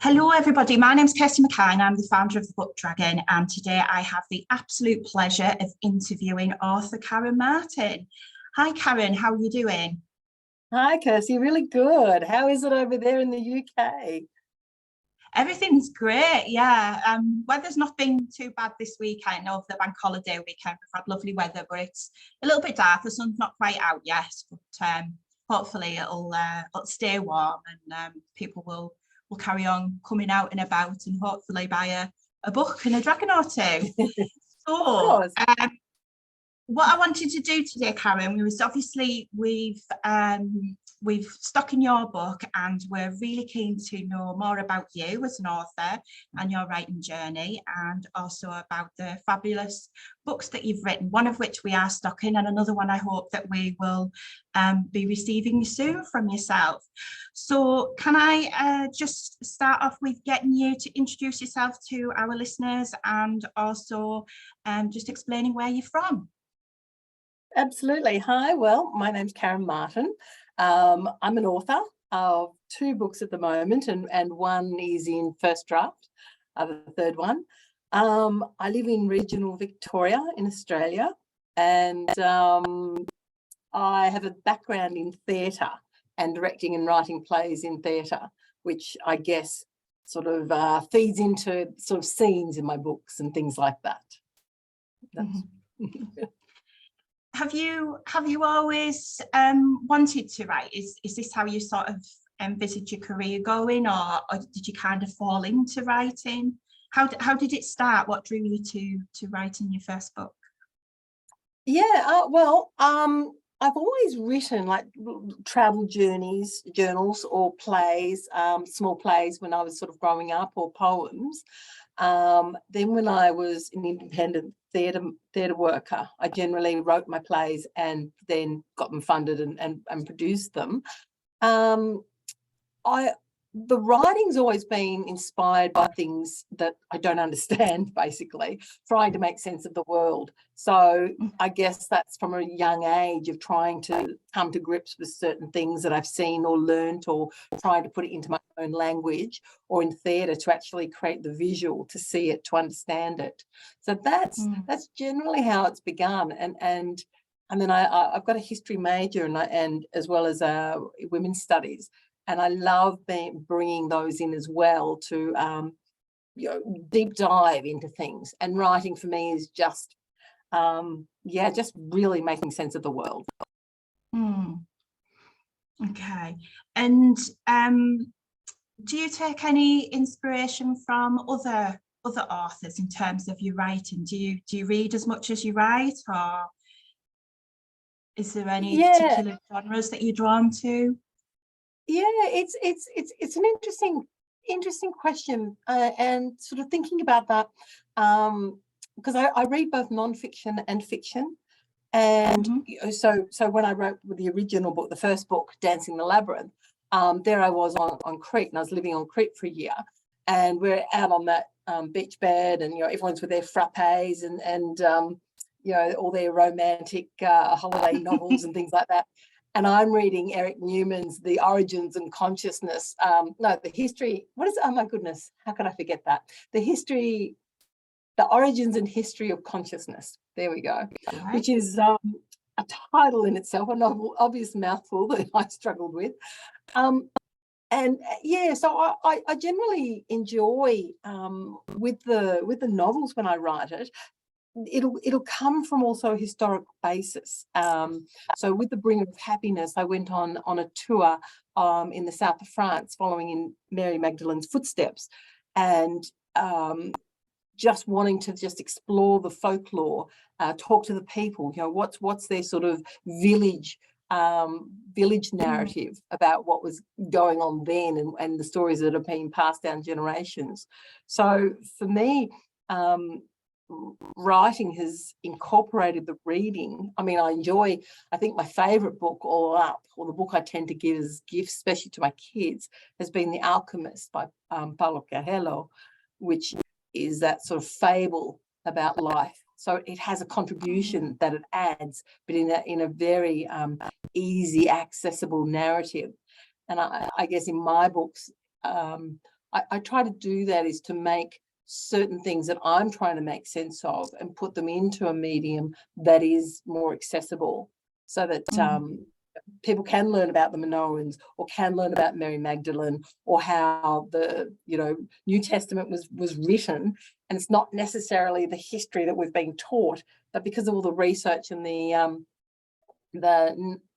Hello, everybody. My name's Kirsty McKine. I'm the founder of the Book Dragon, and today I have the absolute pleasure of interviewing author Karen Martin. Hi, Karen. How are you doing? Hi, Kirsty. Really good. How is it over there in the UK? Everything's great. Yeah. Weather's not been too bad this weekend over the bank holiday weekend. We've had lovely weather, but it's a little bit dark. The sun's not quite out yet, but hopefully it'll stay warm and people will carry on coming out and about and hopefully buy a book and a dragon or two. So what I wanted to do today, Karen, was obviously we've stuck in your book and we're really keen to know more about you as an author and your writing journey, and also about the fabulous books that you've written, one of which we are stuck in and another one I hope that we will be receiving soon from yourself. So can I just start off with getting you to introduce yourself to our listeners and also just explaining where you're from? Absolutely. Hi, well, my name's Karen Martin. I'm an author of two books at the moment, and one is in first draft, the third one. I live in regional Victoria in Australia, and I have a background in theatre and directing and writing plays in theatre, which I guess sort of feeds into sort of scenes in my books and things like that. Have you always wanted to write? Is this how you sort of envisaged your career going, or did you kind of fall into writing? How did it start? What drew you to writing your first book? Yeah, I've always written like travel journals or plays, small plays when I was sort of growing up, or poems. Then when I was an independent theatre worker, I generally wrote my plays and then got them funded and produced them. The writing's always been inspired by things that I don't understand, basically, trying to make sense of the world. So I guess that's from a young age of trying to come to grips with certain things that I've seen or learnt, or trying to put it into my own language, or in theatre to actually create the visual, to see it, to understand it. So that's generally how it's begun. And then I've got a history major and as well as women's studies. And I love bringing those in as well to, deep dive into things. And writing for me is just, just really making sense of the world. Okay. And do you take any inspiration from other authors in terms of your writing? Do you read as much as you write, or is there any particular genres that you're drawn to? Yeah, it's an interesting question, and sort of thinking about that, because I read both non-fiction and fiction, and so when I wrote with the original book, the first book, Dancing the Labyrinth, there I was on Crete, and I was living on Crete for a year, and we're out on that beach bed, and everyone's with their frappes and all their romantic holiday novels and things like that. And I'm reading Eric Newman's The Origins and Consciousness. The history. What is it? Oh my goodness, how could I forget that? The Origins and History of Consciousness. There we go. Right. Which is a title in itself, an obvious mouthful that I struggled with. So I generally enjoy with the novels when I write it. It'll come from also a historical basis. So with The Bringer of Happiness, I went on a tour in the south of France, following in Mary Magdalene's footsteps, and just wanting to just explore the folklore, talk to the people. What's their sort of village narrative about what was going on then, and the stories that have been passed down generations. So for me, writing has incorporated the reading. I mean, I think my favourite book all up, or the book I tend to give as gifts, especially to my kids, has been The Alchemist by Paulo Coelho, which is that sort of fable about life. So it has a contribution that it adds, but in a very easy, accessible narrative. And I guess in my books, I try to do that, is to make certain things that I'm trying to make sense of and put them into a medium that is more accessible, so that people can learn about the Minoans, or can learn about Mary Magdalene, or how the New Testament was written. And it's not necessarily the history that we've been taught, but because of all the research and the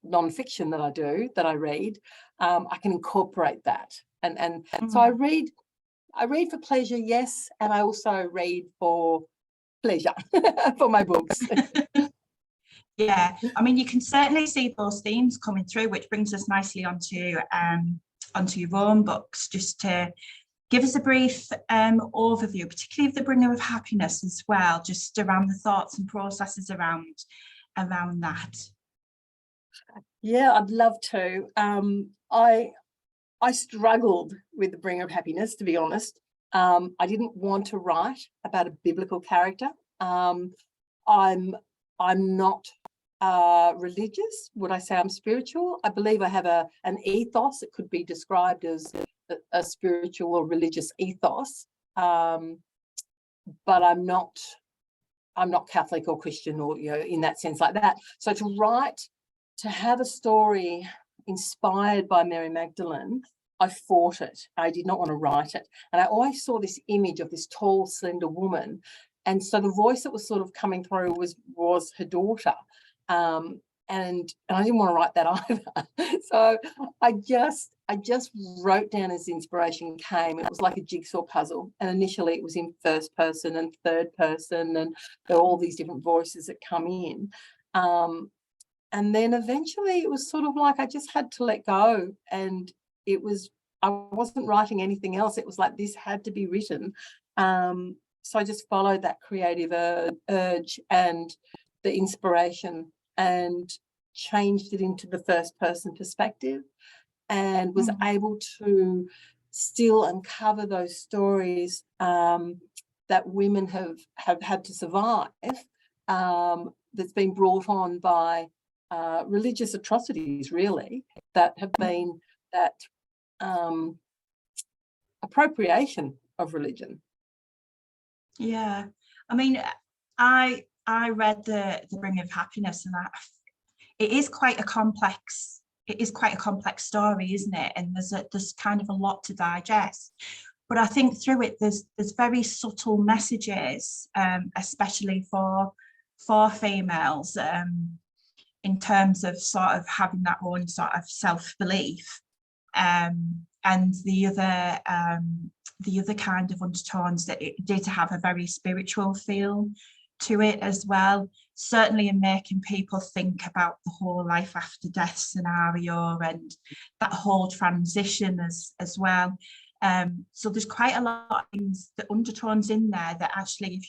non-fiction that I read, I can incorporate that. And so I read for pleasure, yes, and I also read for pleasure for my books. Yeah, I mean, you can certainly see those themes coming through, which brings us nicely onto your own books. Just to give us a brief overview, particularly of The Bringer of Happiness as well, just around the thoughts and processes around that. Yeah, I'd love to. I struggled with The Bringer of Happiness, to be honest. I didn't want to write about a biblical character. I'm not religious. Would I say I'm spiritual? I believe I have an ethos. It could be described as a spiritual or religious ethos, but I'm not Catholic or Christian, or in that sense like that. So to have a story inspired by Mary Magdalene, I fought it. I did not want to write it. And I always saw this image of this tall, slender woman. And so the voice that was sort of coming through was her daughter. And I didn't want to write that either. So I just wrote down as the inspiration came. It was like a jigsaw puzzle. And initially it was in first person and third person, and there are all these different voices that come in. And then eventually it was sort of like I just had to let go, and I wasn't writing anything else. It was like this had to be written. So I just followed that creative urge and the inspiration, and changed it into the first person perspective, and was able to still uncover those stories that women have had to survive, that's been brought on by religious atrocities, really, that have been that appropriation of religion. Yeah, I mean, I read the Bringer of Happiness, and it is quite a complex story, isn't it? And there's kind of a lot to digest. But I think through it, there's very subtle messages, especially for females, in terms of sort of having that own sort of self-belief, and the other kind of undertones that it did have a very spiritual feel to it as well, certainly in making people think about the whole life after death scenario and that whole transition as well. So there's quite a lot of things, the undertones in there, that actually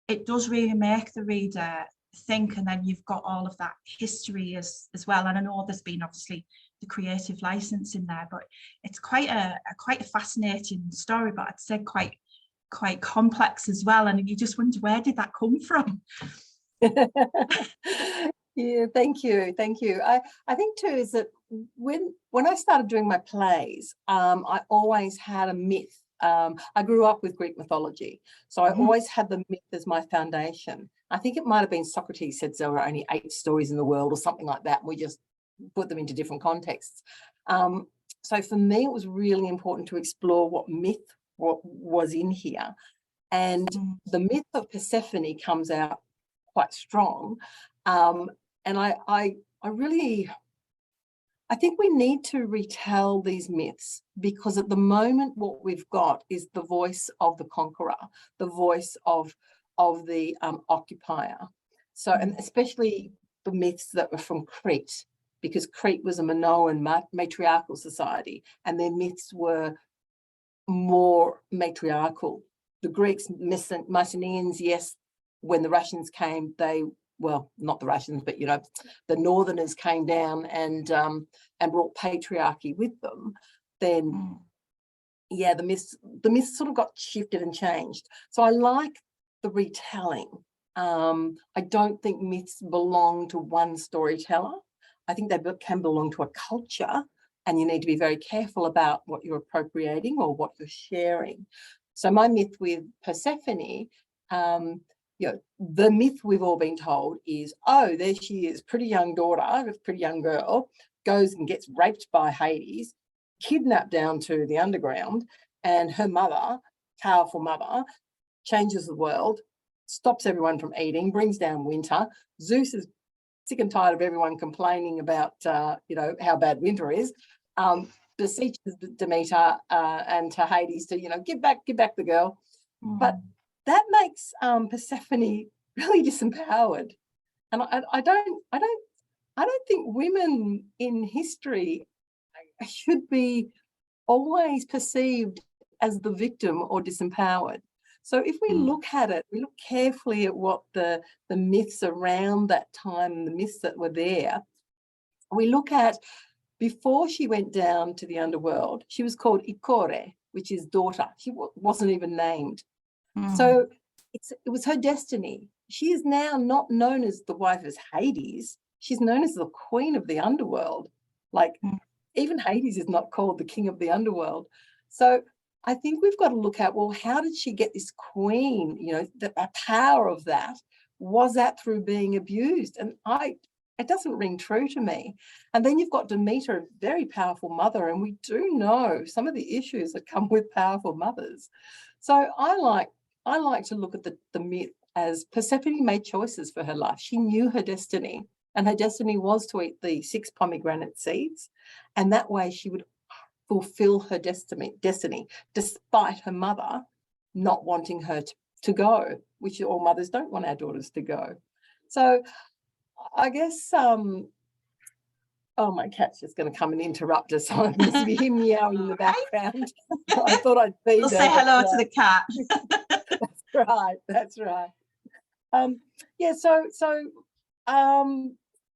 it does really make the reader think, and then you've got all of that history as well. And I know there's been obviously the creative license in there, but it's quite a fascinating story, but I'd say quite complex as well. And you just wonder, where did that come from? Yeah, thank you. I think too is that when I started doing my plays, I always had a myth. I grew up with Greek mythology, so I always had the myth as my foundation. I think it might have been Socrates said there were only 8 stories in the world or something like that, and we just put them into different contexts. So for me, it was really important to explore what myth was in here. And the myth of Persephone comes out quite strong. And I think we need to retell these myths, because at the moment what we've got is the voice of the conqueror, the voice of the occupier. So, and especially the myths that were from Crete, because Crete was a Minoan matriarchal society, and their myths were more matriarchal. The Greeks, Mycenaeans, yes, when the Russians came, well, not the Russians, but the Northerners came down and brought patriarchy with them. Then, yeah, the myths sort of got shifted and changed. So I like the retelling. I don't think myths belong to one storyteller. I think they can belong to a culture, and you need to be very careful about what you're appropriating or what you're sharing. So my myth with Persephone, the myth we've all been told is, oh, there she is, pretty young daughter, pretty young girl, goes and gets raped by Hades, kidnapped down to the underground, and her mother, powerful mother, changes the world, stops everyone from eating, brings down winter. Zeus is sick and tired of everyone complaining about, how bad winter is. Beseeches Demeter and to Hades to, give back the girl. But that makes Persephone really disempowered. And I don't think women in history should be always perceived as the victim or disempowered. So if we look at it, we look carefully at what the myths around that time, the myths that were there, we look at, before she went down to the underworld, she was called Ikore, which is daughter. She wasn't even named. So it was her destiny. She is now not known as the wife of Hades. She's known as the queen of the underworld. Even Hades is not called the king of the underworld. So I think we've got to look at, well, how did she get this queen? The power of that, was that through being abused? And it doesn't ring true to me. And then you've got Demeter, a very powerful mother, and we do know some of the issues that come with powerful mothers. So I like to look at the myth as Persephone made choices for her life. She knew her destiny, and her destiny was to eat the 6 pomegranate seeds, and that way she would fulfill her destiny, despite her mother not wanting her to go, which all mothers don't want our daughters to go. So I guess, oh, my cat's just going to come and interrupt us. So I'm going to hear meowing in the background. I thought I'd feed We'll her. say hello to the cat. That's right.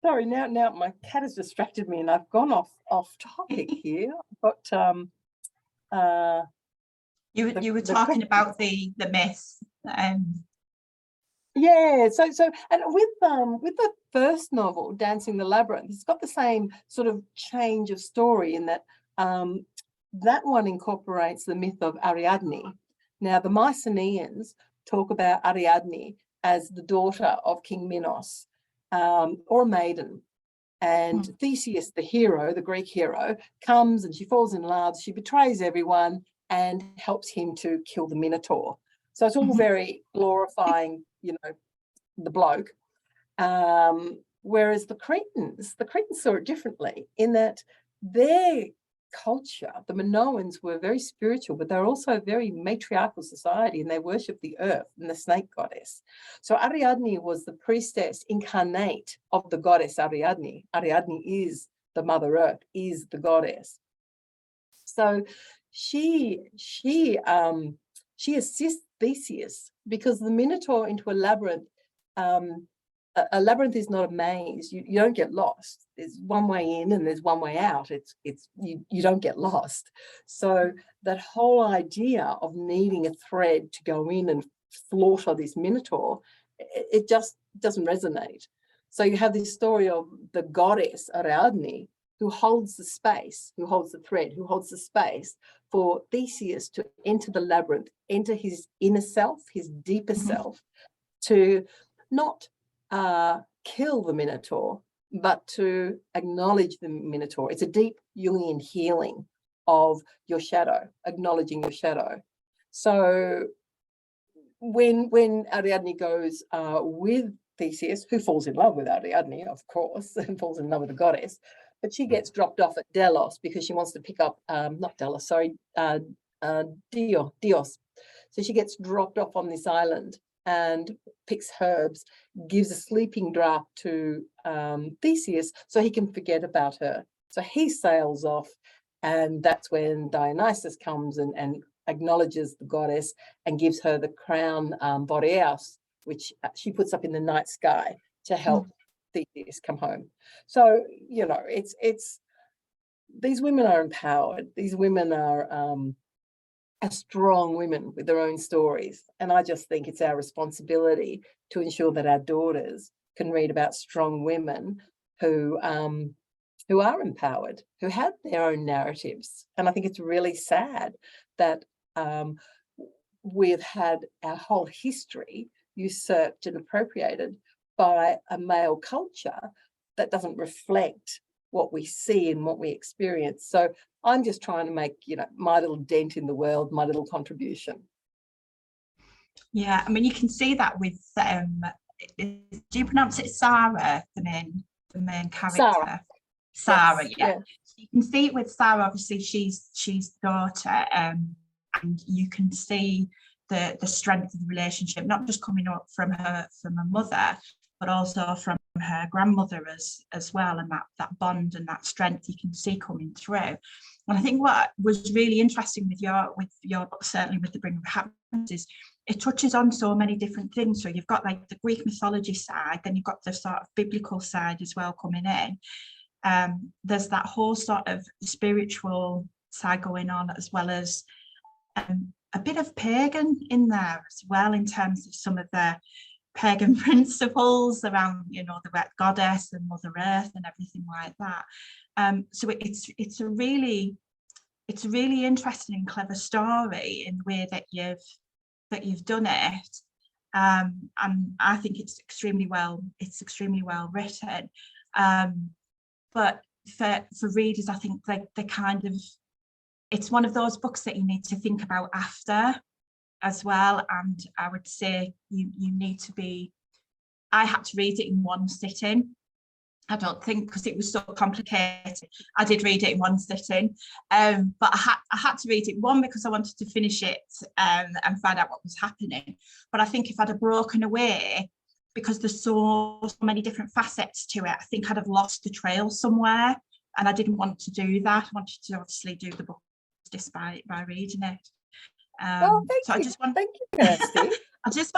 Sorry, now my cat has distracted me and I've gone off topic here. But you were talking about the myth. Yeah, so and with the first novel, Dancing the Labyrinth, it's got the same sort of change of story in that that one incorporates the myth of Ariadne. Now, the Mycenaeans talk about Ariadne as the daughter of King Minos, or a maiden. And Theseus, the hero, the Greek hero, comes and she falls in love, she betrays everyone and helps him to kill the Minotaur. So it's all very glorifying, the bloke. Whereas the Cretans saw it differently in that their culture, the Minoans, were very spiritual, but they're also a very matriarchal society, and they worship the earth and the snake goddess. So Ariadne was the priestess incarnate of the goddess Ariadne. Ariadne is the Mother Earth, is the goddess. So she assists Theseus, because the Minotaur into a labyrinth is not a maze. You don't get lost. There's one way in and there's one way out. You don't get lost. So that whole idea of needing a thread to go in and slaughter this Minotaur, it just doesn't resonate. So you have this story of the goddess Ariadne, who holds the space, who holds the thread, who holds the space for Theseus to enter the labyrinth, enter his inner self, his deeper self, to not kill the Minotaur, but to acknowledge the Minotaur. It's a deep Jungian healing of your shadow, acknowledging your shadow. So when Ariadne goes with Theseus, who falls in love with Ariadne, of course, and falls in love with the goddess, but she gets dropped off at Delos because she wants to pick up, Dios. So she gets dropped off on this island and picks herbs, gives a sleeping draught to Theseus so he can forget about her. So he sails off, and that's when Dionysus comes and acknowledges the goddess and gives her the crown Boreas, which she puts up in the night sky to help Theseus come home. So, it's these women are empowered. These women are strong women with their own stories. And I just think it's our responsibility to ensure that our daughters can read about strong women who who are empowered, who have their own narratives. And I think it's really sad that we've had our whole history usurped and appropriated by a male culture that doesn't reflect what we see and what we experience. So I'm just trying to make, my little dent in the world, my little contribution. Yeah, I mean, you can see that with, do you pronounce it Sarah, the main character? Sarah, yes, yeah. So you can see it with Sarah, obviously she's the daughter, and you can see the strength of the relationship, not just coming up from her mother, but also from her grandmother as well, and that bond and that strength you can see coming through. And I think what was really interesting with your book, certainly with The Bringer of Happiness, is it touches on so many different things. So you've got like the Greek mythology side, then you've got the sort of biblical side as well coming in. There's that whole sort of spiritual side going on, as well as a bit of pagan in there as well, in terms of some of the pagan principles around, the wet goddess and Mother Earth and everything like that. So it's a really interesting and clever story in the way that you've done it, and I think it's extremely well written. But for readers, I think they kind of, it's one of those books that you need to think about after as well. And I would say you need to be, I had to read it in one sitting. I don't think, because it was so complicated, I did read it in one sitting, but I had to read it, one, because I wanted to finish it and find out what was happening. But I think if I'd have broken away, because there's so many different facets to it, I think I'd have lost the trail somewhere, and I didn't want to do that. I wanted to obviously do the book justice by reading it. Thank you, Kirsty. I just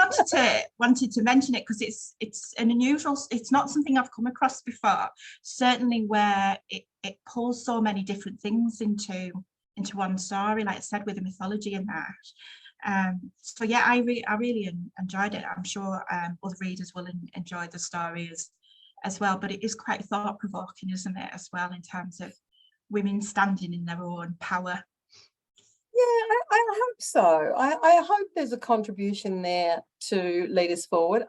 wanted to mention it because it's an unusual, it's not something I've come across before, certainly where it pulls so many different things into one story, like I said, with the mythology and that. So yeah, I really enjoyed it. I'm sure other readers will enjoy the story as well, but it is quite thought-provoking, isn't it, as well, in terms of women standing in their own power. Yeah, I hope so. I hope there's a contribution there to lead us forward.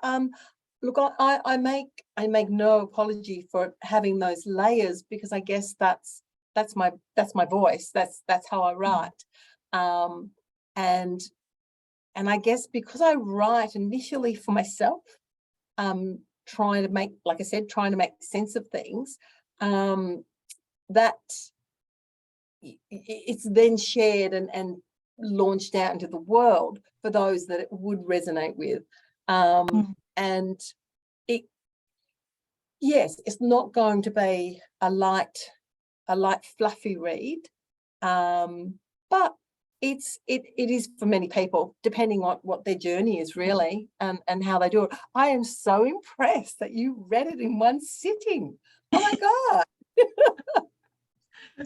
Look, I make no apology for having those layers, because I guess that's my voice. That's how I write. And I guess because I write initially for myself, trying to make sense of things, that it's then shared and launched out into the world for those that it would resonate with. And it's not going to be a light fluffy read, but it is for many people, depending on what their journey is really, and how they do it. I am so impressed that you read it in one sitting. Oh my God.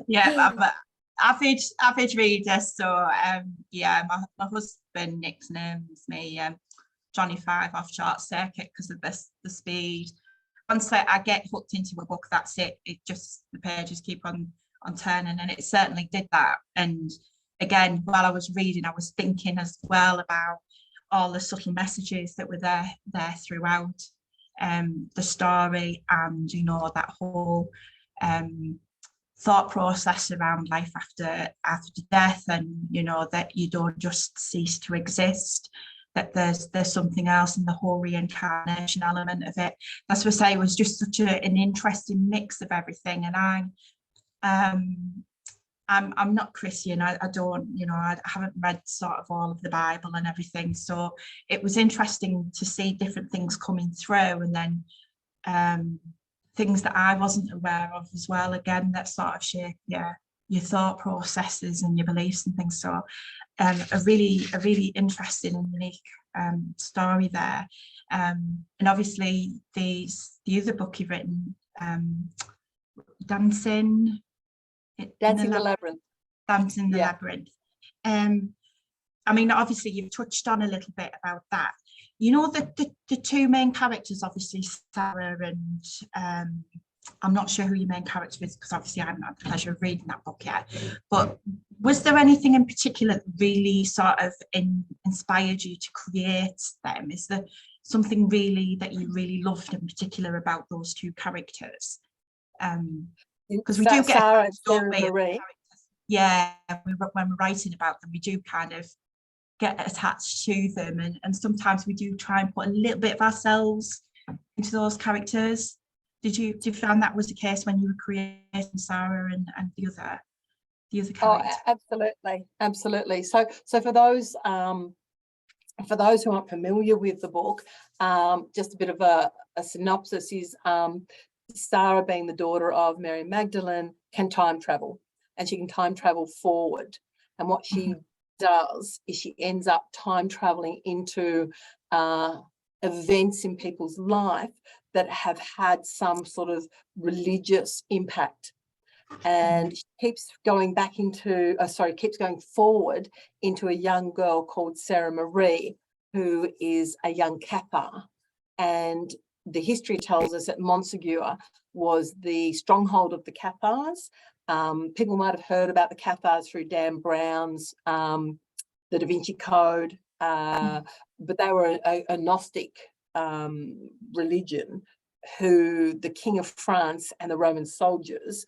Yeah, I'm average reader. So yeah, my husband nicknames me Johnny 5 off short circuit because of the speed. Once I get hooked into a book, that's it. It just, the pages keep on turning, and it certainly did that. And again, while I was reading, I was thinking as well about all the subtle messages that were there throughout the story, and that whole thought process around life after death, and that you don't just cease to exist, that there's something else, in the whole reincarnation element of it. That's what I say, it was just such an interesting mix of everything. And I'm not Christian. I don't, I haven't read sort of all of the Bible and everything, so it was interesting to see different things coming through, and then things that I wasn't aware of as well, again, that sort of shape your thought processes and your beliefs and things. So a really interesting and unique story there. And obviously the other book you've written, Dancing the Labyrinth. Dancing the Labyrinth. I mean, obviously you've touched on a little bit about that. The two main characters, obviously Sarah and I'm not sure who your main character is because obviously I haven't had the pleasure of reading that book yet. But was there anything in particular that really sort of inspired you to create them? Is there something really that you really loved in particular about those two characters? Because we do get Sarah and story Sarah of Marie. characters. Yeah, when we're writing about them, we do kind of get attached to them, and sometimes we do try and put a little bit of ourselves into those characters. Did you find that was the case when you were creating Sarah and the other Oh, character? absolutely. So for those who aren't familiar with the book, just a bit of a synopsis is Sarah, being the daughter of Mary Magdalene, can time travel, and she can time travel forward. And what she does is she ends up time traveling into events in people's life that have had some sort of religious impact. And she keeps going forward into a young girl called Sarah Marie, who is a young Kappa. And the history tells us that Montsegur was the stronghold of the Kappas. People might have heard about the Kappas through Dan Brown's The Da Vinci Code, but they were a Gnostic religion who the King of France and the Roman soldiers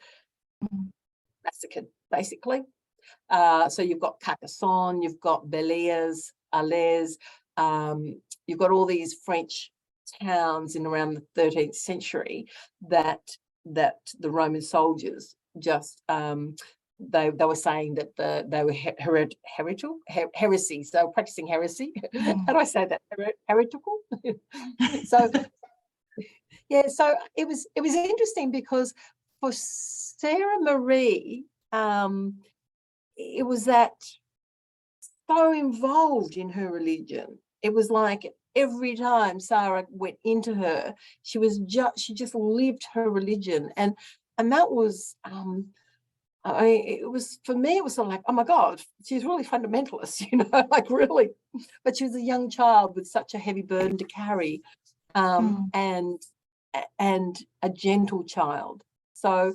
massacred, basically. So you've got Carcassonne, you've got Belize, Alès, you've got all these French towns in around the 13th century that the Roman soldiers just they were saying that they were heresies. They were practicing heresy. How do I say that? Heretical. So yeah, so it was interesting because for Sarah Marie, it was that so involved in her religion. It was like every time Sarah went into her, she just lived her religion, and that was it was, for me, it was sort of like, oh my God, she's really fundamentalist, like really. But she was a young child with such a heavy burden to carry, and a gentle child. So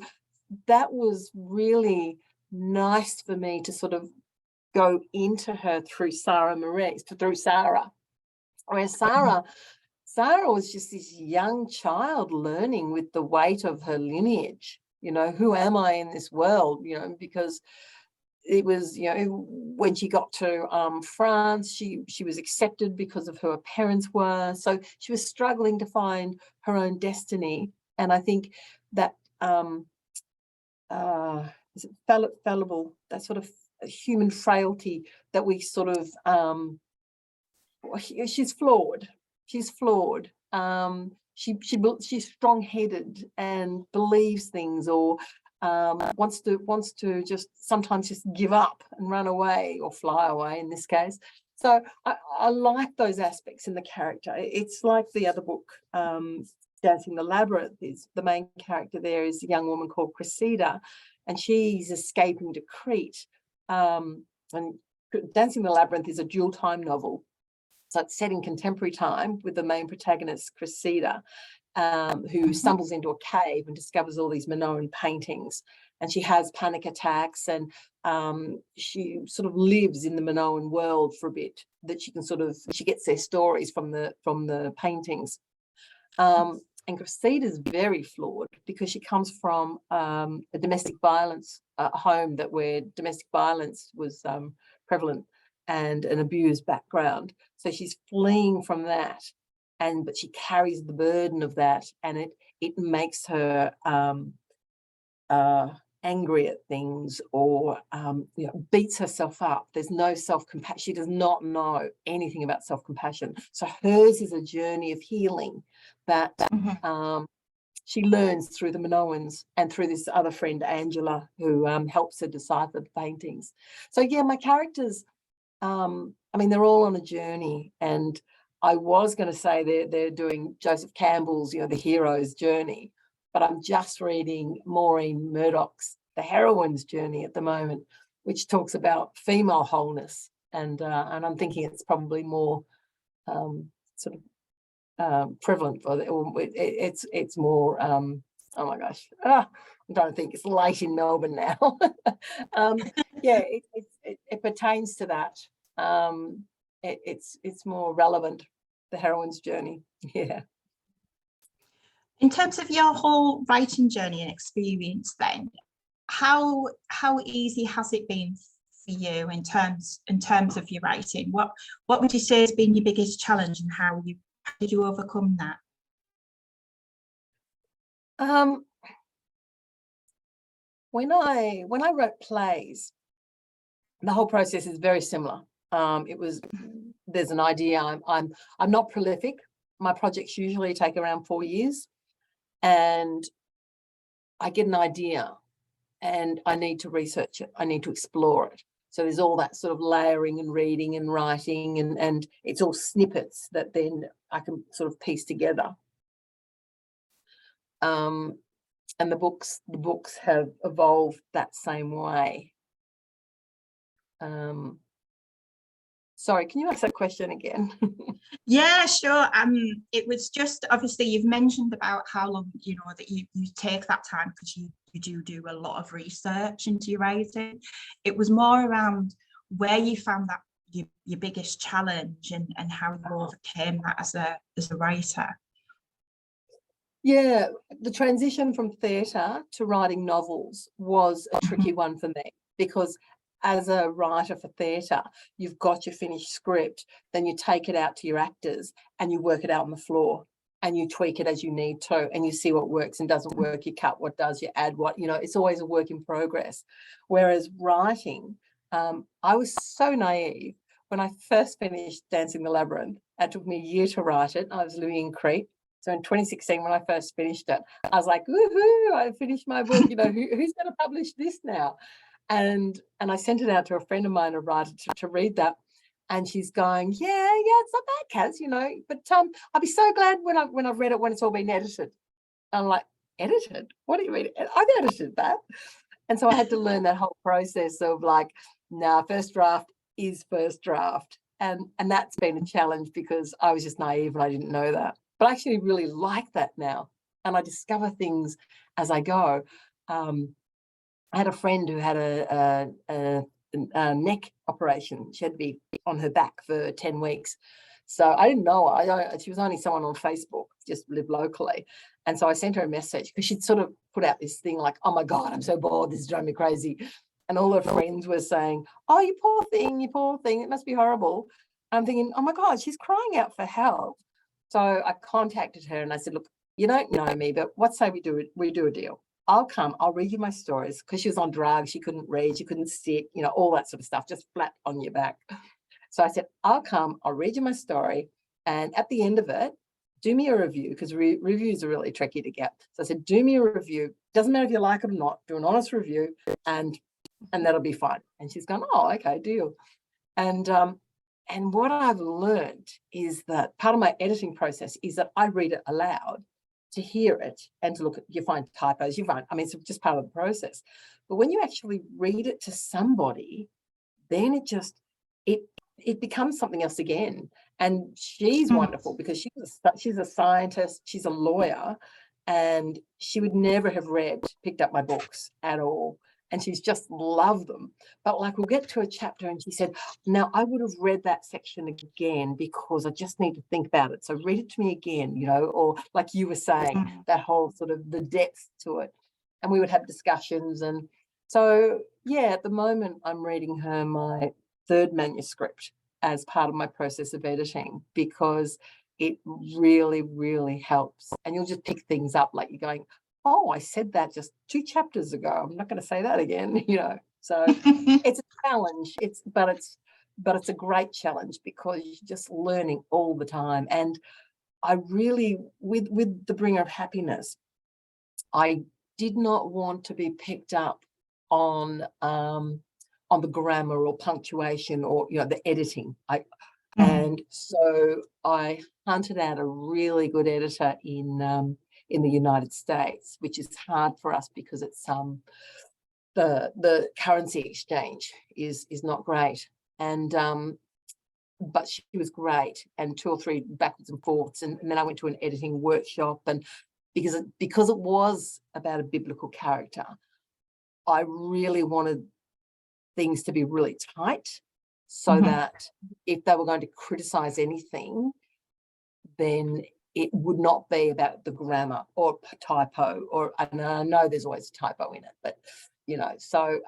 that was really nice for me to sort of go into her through Sarah. Whereas Sarah was just this young child learning with the weight of her lineage. Who am I in this world? Because it was, when she got to France, she was accepted because of who her parents were. So she was struggling to find her own destiny. And I think that is it fallible, that sort of human frailty that we sort of she's flawed. She's strong-headed and believes things, or wants to just sometimes just give up and run away, or fly away in this case. So I like those aspects in the character. It's like the other book, Dancing the Labyrinth. Is the main character there is a young woman called Cressida, and she's escaping to Crete. And Dancing the Labyrinth is a dual time novel. So it's set in contemporary time with the main protagonist, Cressida, who stumbles into a cave and discovers all these Minoan paintings. And she has panic attacks, and she sort of lives in the Minoan world for a bit, that she gets their stories from the paintings. And Cressida's very flawed because she comes from a domestic violence home where domestic violence was prevalent, and an abused background. So she's fleeing from that, but she carries the burden of that, and it makes her angry at things, or beats herself up. There's no self-compassion. She does not know anything about self-compassion. So hers is a journey of healing that she learns through the Minoans and through this other friend, Angela, who helps her decipher the paintings. So yeah, my characters, they're all on a journey, and I was going to say they're doing Joseph Campbell's, the hero's journey, but I'm just reading Maureen Murdoch's The Heroine's Journey at the moment, which talks about female wholeness, and I'm thinking it's probably more prevalent, or it's more Oh my gosh. I'm trying to think. It's late in Melbourne now. Yeah, it pertains to that. It's more relevant, the heroine's journey. Yeah. In terms of your whole writing journey and experience, then, how easy has it been for you in terms of your writing? What would you say has been your biggest challenge, and how did you overcome that? When I wrote plays, the whole process is very similar. There's an idea. I'm not prolific. My projects usually take around 4 years, and I get an idea and I need to research it. I need to explore it. So there's all that sort of layering and reading and writing, and it's all snippets that then I can sort of piece together. And the books have evolved that same way. Sorry, can you ask that question again? Yeah, sure. It was just, obviously you've mentioned about how long, that you take that time, because you do a lot of research into your writing. It was more around where you found that your biggest challenge, and how you overcame that as a writer. Yeah, the transition from theatre to writing novels was a tricky one for me, because as a writer for theatre, you've got your finished script, then you take it out to your actors and you work it out on the floor and you tweak it as you need to, and you see what works and doesn't work, you cut what does, you add what, it's always a work in progress. Whereas writing, I was so naive. When I first finished Dancing the Labyrinth, it took me a year to write it. I was living in Crete. So in 2016, when I first finished it, I was like, woohoo, I finished my book. Who's going to publish this now? And I sent it out to a friend of mine, a writer, to read that. And she's going, yeah, it's not bad, Kaz, but I'll be so glad when I've read it, when it's all been edited. I'm like, edited? What do you mean? I've edited that. And so I had to learn that whole process of like, first draft is first draft. And that's been a challenge, because I was just naive and I didn't know that. But I actually really like that now. And I discover things as I go. I had a friend who had a neck operation. She had to be on her back for 10 weeks. So I didn't know her. She was only someone on Facebook, just lived locally. And so I sent her a message, because she'd sort of put out this thing like, oh my God, I'm so bored, this is driving me crazy. And all her friends were saying, oh, you poor thing, it must be horrible. I'm thinking, oh my God, she's crying out for help. So I contacted her and I said, look, you don't know me, but what say we do a deal? I'll come, I'll read you my stories, because she was on drugs, she couldn't read, she couldn't sit, all that sort of stuff, just flat on your back. So I said, I'll come, I'll read you my story, and at the end of it, do me a review, because reviews are really tricky to get. So I said, do me a review. Doesn't matter if you like it or not, do an honest review, and that'll be fine. And she's gone, oh, okay, deal. And what I've learned is that part of my editing process is that I read it aloud to hear it and to look at, you find typos, it's just part of the process. But when you actually read it to somebody, then it becomes something else again. And she's wonderful, because she's a scientist, she's a lawyer, and she would never have picked up my books at all. And she's just loved them. But like, we'll get to a chapter and she said, now I would have read that section again, because I just need to think about it. So read it to me again, or like you were saying, that whole sort of the depth to it. And we would have discussions. And so, yeah, at the moment I'm reading her my third manuscript as part of my process of editing, because it really, really helps. And you'll just pick things up, like you're going, oh, I said that just 2 chapters ago, I'm not going to say that again, So it's a challenge. But it's a great challenge, because you're just learning all the time. And I really, with the Bringer of Happiness, I did not want to be picked up on the grammar or punctuation or the editing. And so I hunted out a really good editor in the United States, which is hard for us, because it's the currency exchange is not great. And but she was great, and 2 or 3 backwards and forwards, and then I went to an editing workshop, and because it was about a biblical character, I really wanted things to be really tight so that if they were going to criticize anything, then it would not be about the grammar or typo, or, and I know there's always a typo in it, but so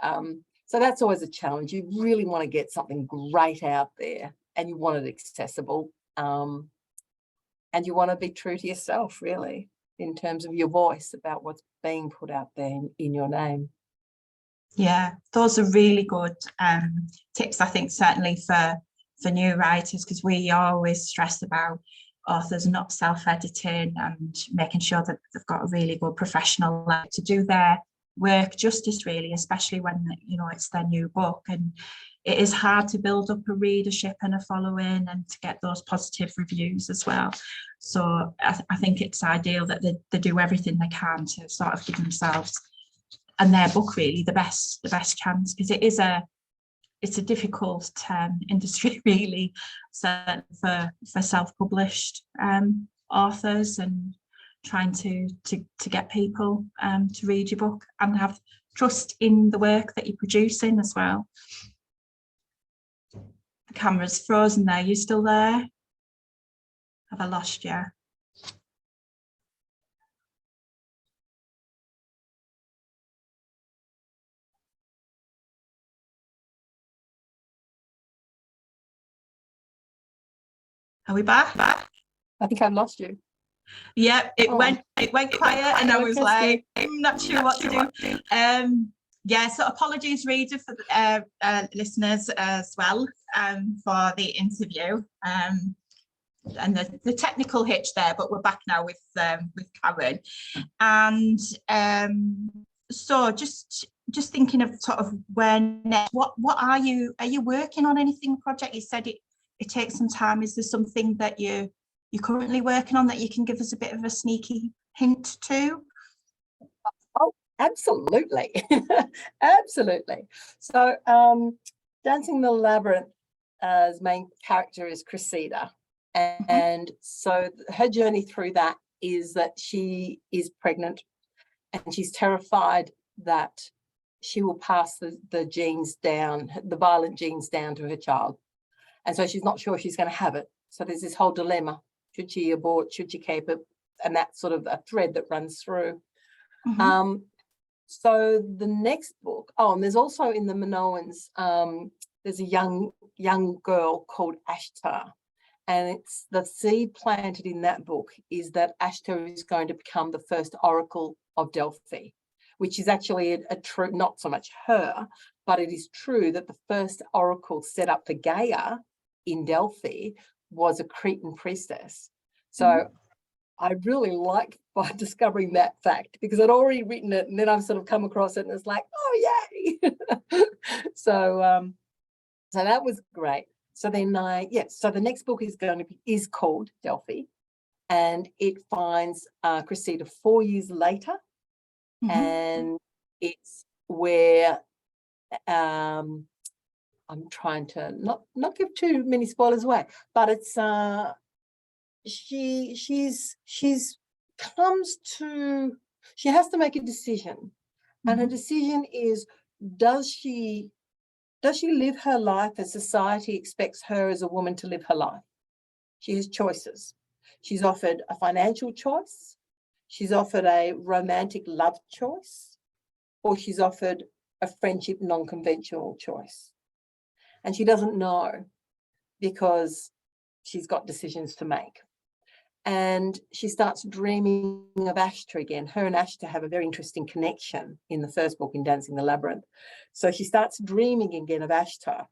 that's always a challenge. You really want to get something great out there, and you want it accessible, and you want to be true to yourself, really, in terms of your voice about what's being put out there in your name. Yeah, those are really good tips, I think, certainly for new writers, because we always stress about authors not self-editing and making sure that they've got a really good professional to do their work justice, really, especially when it's their new book, and it is hard to build up a readership and a following and to get those positive reviews as well. So I think it's ideal that they do everything they can to sort of give themselves and their book really the best chance, because it's a difficult industry, really, certainly for self-published authors, and trying to get people to read your book and have trust in the work that you're producing as well. The camera's frozen there. You still there? Have I lost you? Are we back? I think I've lost you. Yeah, it went quiet, and I was like, I'm not sure what to do. Yeah, so apologies, reader, for listeners as well for the interview and the technical hitch there, but we're back now with Karen. And so just thinking of sort of when next, what are you working on anything project? You said it takes some time. Is there something that you're currently working on that you can give us a bit of a sneaky hint to? Oh, absolutely. Absolutely. So Dancing the Labyrinth, main character is Cressida. And so her journey through that is that she is pregnant, and she's terrified that she will pass the genes down, the violent genes down to her child. And so she's not sure she's going to have it. So there's this whole dilemma. Should she abort? Should she keep it? And that's sort of a thread that runs through. So the next book, and there's also in the Minoans, there's a young girl called Ashtar. And it's the seed planted in that book is that Ashtar is going to become the first oracle of Delphi, which is actually a true, not so much her, but it is true that the first oracle set up for Gaia in Delphi was a Cretan priestess. So I really like by discovering that fact, because I'd already written it, and then I've sort of come across it and it's like, oh yay. So that was great. So then so the next book is called Delphi, and it finds Cressida 4 years later, and it's where I'm trying to not give too many spoilers away, but it's she has to make a decision, and her decision is, does she live her life as society expects her as a woman to live her life? She has choices. She's offered a financial choice, she's offered a romantic love choice, or she's offered a friendship non-conventional choice. And she doesn't know, because she's got decisions to make. And she starts dreaming of Ashtar again. Her and Ashtar have a very interesting connection in the first book, in Dancing the Labyrinth. So she starts dreaming again of Ashtar,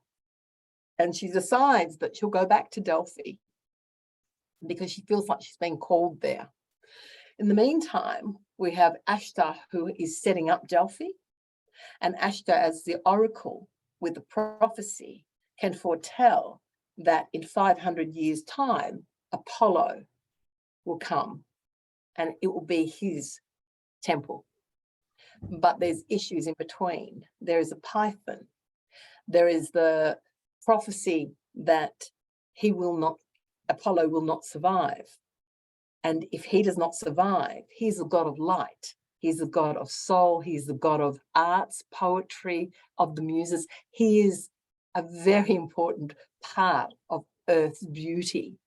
and she decides that she'll go back to Delphi because she feels like she's been called there. In the meantime, we have Ashtar, who is setting up Delphi, and Ashtar, as the oracle with the prophecy, can foretell that in 500 years' time, Apollo will come and it will be his temple. But there's issues in between. There is a python. There is the prophecy that Apollo will not survive. And if he does not survive, he's the god of light. He's the god of soul. He's the god of arts, poetry, of the muses. He is a very important part of Earth's beauty.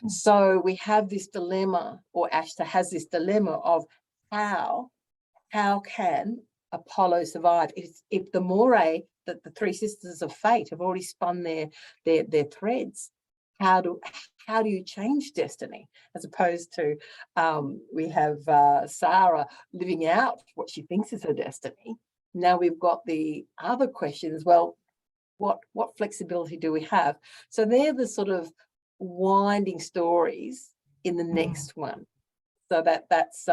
So we have this dilemma, or Ashtar has this dilemma of how can Apollo survive if the Moray, that the three sisters of fate, have already spun their threads? How do you change destiny? As opposed to we have Sarah living out what she thinks is her destiny. Now we've got the other questions. Well, what flexibility do we have? So they're the sort of winding stories in the next one. So that's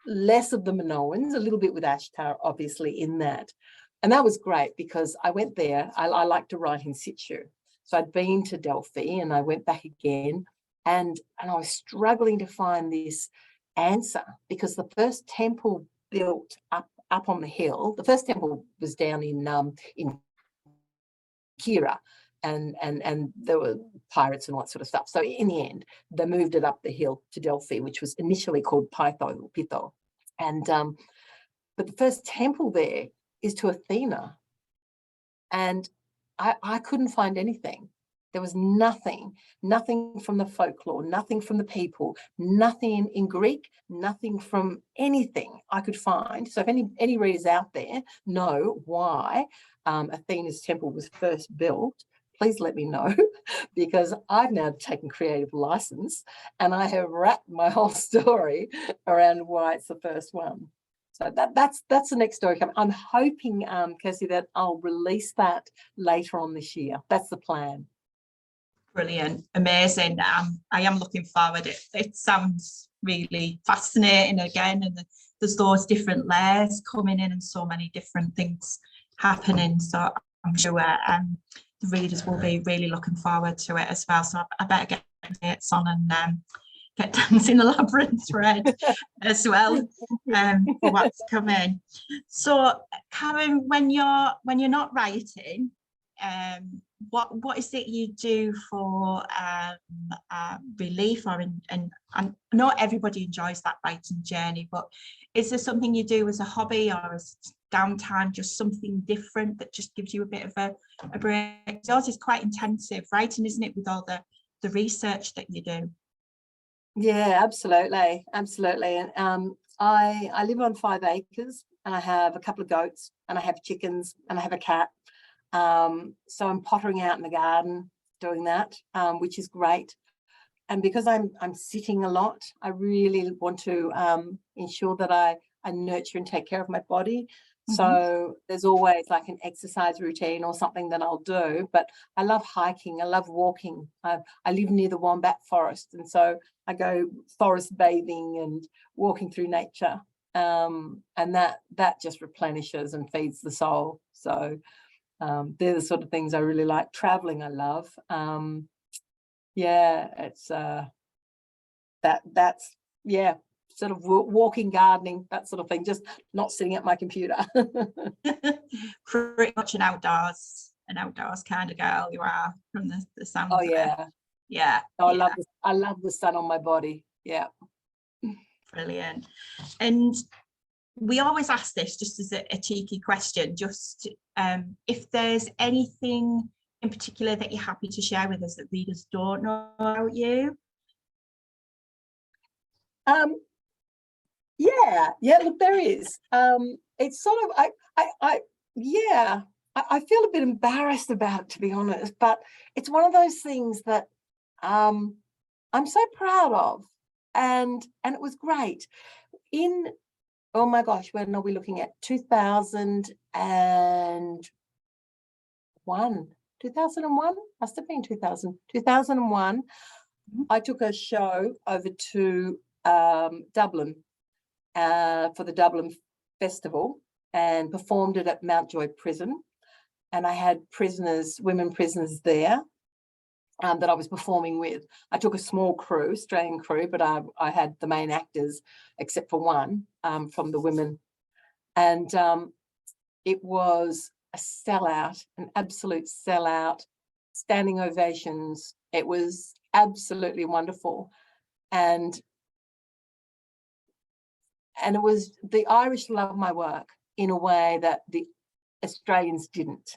less of the Minoans, a little bit with Ashtar, obviously, in that. And that was great because I went there. I like to write in situ. So I'd been to Delphi and I went back again, and I was struggling to find this answer because the first temple built up on the hill, the first temple was down in Kira, and there were pirates and all that sort of stuff. So in the end, they moved it up the hill to Delphi, which was initially called Pytho. And but the first temple there is to Athena. And I couldn't find anything. There was nothing from the folklore, nothing from the people, nothing in Greek, nothing from anything I could find. So if any readers out there know why Athena's temple was first built, please let me know, because I've now taken creative license and I have wrapped my whole story around why it's the first one. So that's the next story coming. I'm hoping, Kirsty, that I'll release that later on this year. That's the plan. Brilliant, amazing. I am looking forward. It sounds really fascinating again, and there's those different layers coming in and so many different things happening. So I'm sure the readers will be really looking forward to it as well. So I better get dates on and get dancing the Labyrinth thread as well for what's coming. So Karen, when you're not writing, what is it you do for relief, or and not everybody enjoys that writing journey, but is there something you do as a hobby, or is downtime just something different that just gives you a bit of a break? Yours is quite intensive writing, isn't it, with all the research that you do? Yeah, absolutely. And I live on 5 acres, and I have a couple of goats, and I have chickens, and I have a cat. So I'm pottering out in the garden doing that, which is great. And because I'm sitting a lot, I really want to ensure that I nurture and take care of my body. Mm-hmm. So there's always like an exercise routine or something that I'll do. But I love hiking. I love walking. I live near the Wombat Forest, and so I go forest bathing and walking through nature. And that just replenishes and feeds the soul. So they're the sort of things I really like. Traveling, I love. It's that's sort of walking, gardening, that sort of thing, just not sitting at my computer. Pretty much an outdoors kind of girl you are, from the sound of it. Yeah. No, I love the sun on my body. Yeah. Brilliant. And we always ask this just as a cheeky question, just if there's anything in particular that you're happy to share with us that readers don't know about you. Look, there is. It's sort of I feel a bit embarrassed about it, to be honest, but it's one of those things that I'm so proud of, and it was great. Oh my gosh, when are we looking at? 2001? Must have been 2001. I took a show over to Dublin for the Dublin Festival and performed it at Mountjoy Prison. And I had women prisoners there that I was performing with. I took a small crew, Australian crew, but I had the main actors, except for one from the women. And it was a sellout, an absolute sellout, standing ovations. It was absolutely wonderful. And it was the Irish love my work in a way that the Australians didn't.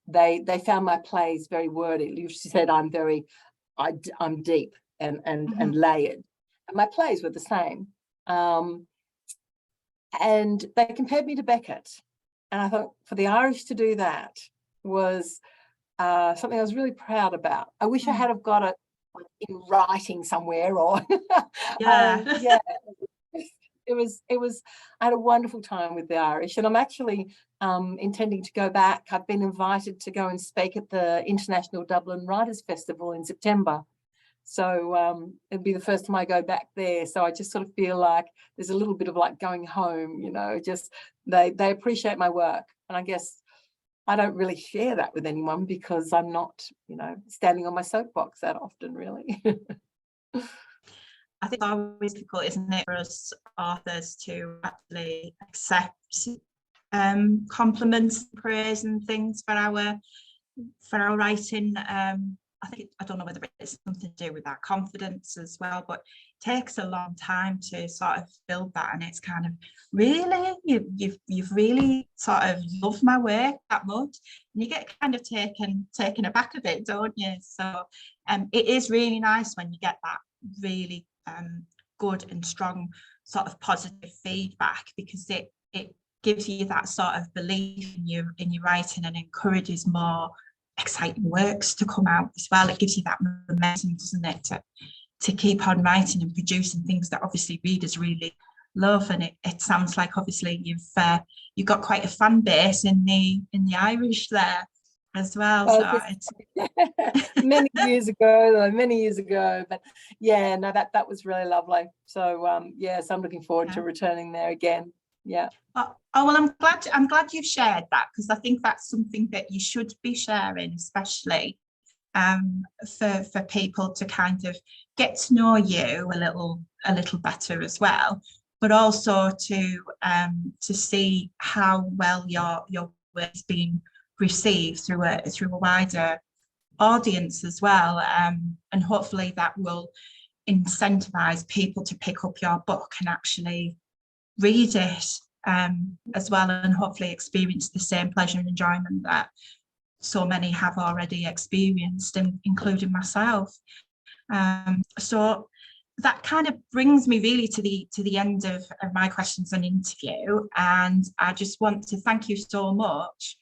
They found my plays very wordy. She said I'm deep and layered, and my plays were the same. And they compared me to Beckett, and I thought for the Irish to do that was something I was really proud about. I wish I had have got it in writing somewhere, or yeah. It was I had a wonderful time with the Irish, and I'm actually intending to go back. I've been invited to go and speak at the International Dublin Writers Festival in September. So it'll be the first time I go back there. So I just sort of feel like there's a little bit of like going home, you know, just they appreciate my work. And I guess I don't really share that with anyone because I'm not, you know, standing on my soapbox that often, really. I think it's always difficult, isn't it, for us authors to actually accept compliments, praise and things for our writing. I think I don't know whether it's something to do with that confidence as well, but it takes a long time to sort of build that, and it's kind of really you've really sort of loved my work that much, and you get kind of taken aback a bit, don't you? So it is really nice when you get that really good and strong sort of positive feedback, because it gives you that sort of belief in your writing and encourages more exciting works to come out as well. It gives you that momentum, doesn't it, to keep on writing and producing things that obviously readers really love. And it sounds like obviously you've got quite a fan base in the Irish there as well. So it's many years ago, but yeah, no, that was really lovely. So yes, I'm looking forward to returning there again. Yeah. Oh well, I'm glad you've shared that, because I think that's something that you should be sharing, especially for people to kind of get to know you a little better as well, but also to see how well your work is being received through a wider audience as well, and hopefully that will incentivize people to pick up your book and actually read it as well, and hopefully experience the same pleasure and enjoyment that so many have already experienced, including myself. So that kind of brings me really to the end of my questions and interview, and I just want to thank you so much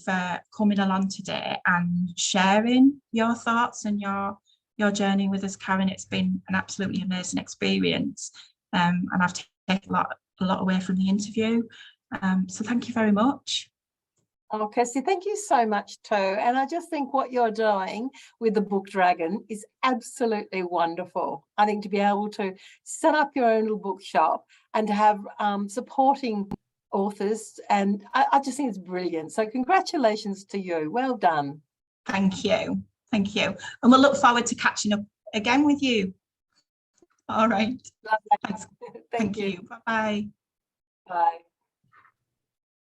for coming along today and sharing your thoughts and your journey with us, Karen. It's been an absolutely amazing experience, and I've taken a lot away from the interview. So thank you very much. Oh, Kirsty, thank you so much too. And I just think what you're doing with the Book Dragon is absolutely wonderful. I think to be able to set up your own little bookshop and to have supporting authors, and I just think it's brilliant. So congratulations to you. Well done. Thank you. Thank you. And we'll look forward to catching up again with you. All right. Thank you. Bye-bye. Bye.